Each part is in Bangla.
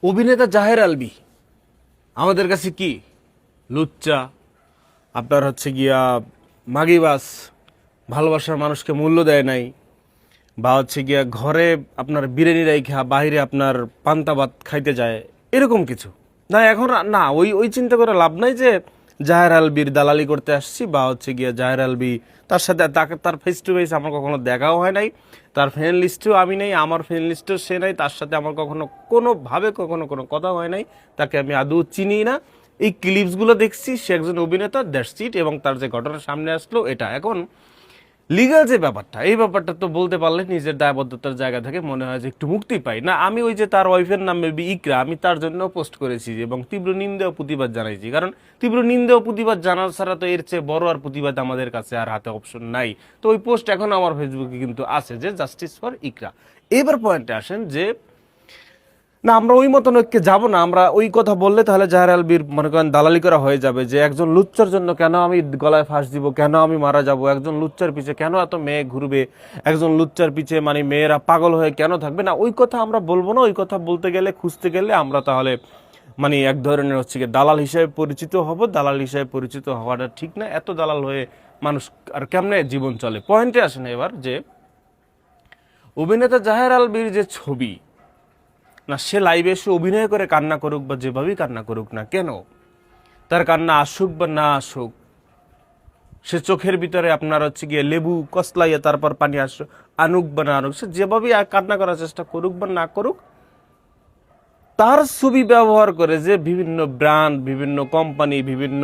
অভিনেতা জাহের আলভী আমাদের কাছে কি লুচ্চা, আপনার হচ্ছে গিয়া মাগিবাস, ভালোবাসার মানুষকে মূল্য দেয় নাই, বা হচ্ছে গিয়া ঘরে আপনার বিরিয়ানি রাইখা বাইরে আপনার পান্তা ভাত খাইতে যায়, এরকম কিছু না। এখন না, ওই ওই চিন্তা করে লাভ নাই যে জাহের আলভীর দালালি করতে আসছি, বা হচ্ছে গিয়া জাহের আলভী তার সাথে তাকে তার ফেস টু ফেস আমার কখনো দেখাও হয় নাই, তার ফ্রেন্ড লিস্টেও আমি নেই, আমার ফ্রেন্ড লিস্টেও সে নাই, তার সাথে আমার কখনো কোনোভাবে কখনো কোনো কথা হয় নাই, তাকে আমি আদৌ চিনি না। এই ক্লিপসগুলো দেখছি, সে একজন অভিনেতা, দ্যাটস ইট। এবং তার যে ঘটনা সামনে আসলো এটা এখন লিগ্যাল যে ব্যাপারটা, এই ব্যাপারটা তো বলতে পারলে নিজের দায়বদ্ধতার জায়গা থেকে মনে হয় যে একটু মুক্তি পাই না। আমি ওই যে তার ওয়াইফের নাম মেবি ইকরা, আমি তার জন্য পোস্ট করেছি এবং তীব্র নিন্দা ও প্রতিবাদ জানাইছি, কারণ তীব্র নিন্দা ও প্রতিবাদ জানার ছাড়া তো এর চেয়ে বড় আর প্রতিবাদ আমাদের কাছে আর হাতে অপশন নাই। তো ওই পোস্ট এখন আমার ফেসবুকে কিন্তু আছে যে জাস্টিস ফর ইকরা। এবার পয়েন্টে আসেন যে না, আমরা ওই মতন ঐক্যে যাব না। আমরা ওই কথা বললে তাহলে জাহের আলভীর মনে করেন দালালি করা হয়ে যাবে, যে একজন লুচ্চার জন্য কেন আমি গলায় ফাঁস দিব, কেন আমি মারা যাব, একজন লুচ্চার পিছে কেন এত মেয়ে ঘুরবে, একজন লুচ্চার পিছে মানে মেয়েরা পাগল হয়ে কেন থাকবে। না, ওই কথা আমরা বলবো না। ওই কথা বলতে গেলে, খুঁজতে গেলে আমরা তাহলে মানে এক ধরনের হচ্ছে কি দালাল হিসেবে পরিচিত হব। দালাল হিসেবে পরিচিত হওয়াটা ঠিক না। এত দালাল হয়ে মানুষ আর কেমনে জীবন চলে। পয়েন্টে আসেন এবার যে অভিনেতা জাহের আলভীর যে ছবি, না সে লাইভে এসে অভিনয় করে কান্না করুক বা যেভাবেই কান্না করুক না কেন, তার কান্না আসুক বা না আসুক, সে চোখের ভিতরে আপনার হচ্ছে গিয়ে লেবু কসলাইয়া তারপর পানি আনুক বা না আনুক, সে যেভাবেই কান্না করার চেষ্টা করুক বা না করুক, তার ছবি ব্যবহার করে যে বিভিন্ন ব্র্যান্ড, বিভিন্ন কোম্পানি, বিভিন্ন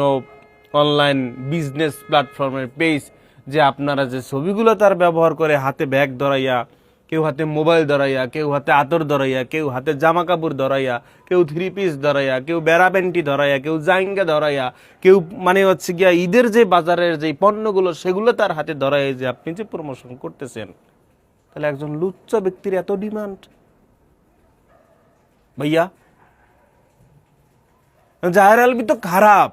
অনলাইন বিজনেস প্ল্যাটফর্মের পেজ, যে আপনারা যে ছবিগুলো তার ব্যবহার করে, হাতে ব্যাগ ধরাইয়া, কেউ হাতে মোবাইল ধরাইয়া, কেউ হাতে আতর ধরাইয়া, কেউ হাতে জামা কাপড় ধরাইয়া, কেউ থ্রি পিস ধরাইয়া, কেউ বেড়া প্যান্টি ধরাইয়া, কেউ জাইঙ্গা ধরাইয়া, কেউ মানে হচ্ছে গিয়া ঈদের যে বাজারের যে পণ্যগুলো সেগুলো তার হাতে ধরাইয়া যে আপনি যে প্রমোশন করতেছেন, তাহলে একজন লুচ্চা ব্যক্তির এত ডিমান্ড ভাইয়া? জাহের আলভী তো খারাপ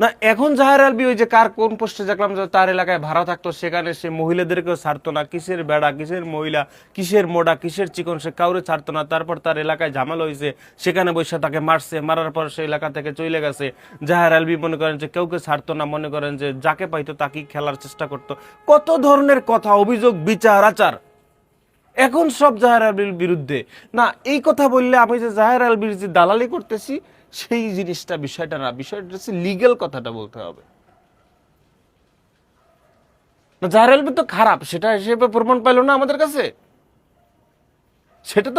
না। এখন জাহের আলভী ওই যে কার কোন পোস্টে দেখলাম যে তার এলাকায় ভাড়া থাকতো, সেখানে সে মহিলাদেরকেও ছাড়তো না। কিসের বেড়া, কিসের মহিলা, কিসের মোড়া, কিসের চিকন, সে কাউরে ছাড়তো না। তারপর তার এলাকায় ঝামেলা হয়েছে, সেখানে বসে তাকে মারছে, মারার পর সে এলাকা থেকে চলে গেছে। জাহের আলভী মনে করেন যে কাউকে ছাড়তো না, মনে করেন যে যাকে পাইতো তাকেই খেলার চেষ্টা করতো। কত ধরনের কথা, অভিযোগ, বিচার আচার এখন সব জাহের আলভীর বিরুদ্ধে। না, এই কথা বললে আমি যে জাহের আলভীর যে দালালি করতেছি সেই জিনিসটা, বিষয়টা না, বিষয়টা হচ্ছে লিগ্যাল কথাটা বলতে হবে। না, জাহের আলভী তো খারাপ, সেটা হিসেবে প্রমাণ পাইলো না আমাদের কাছে, সেটা তো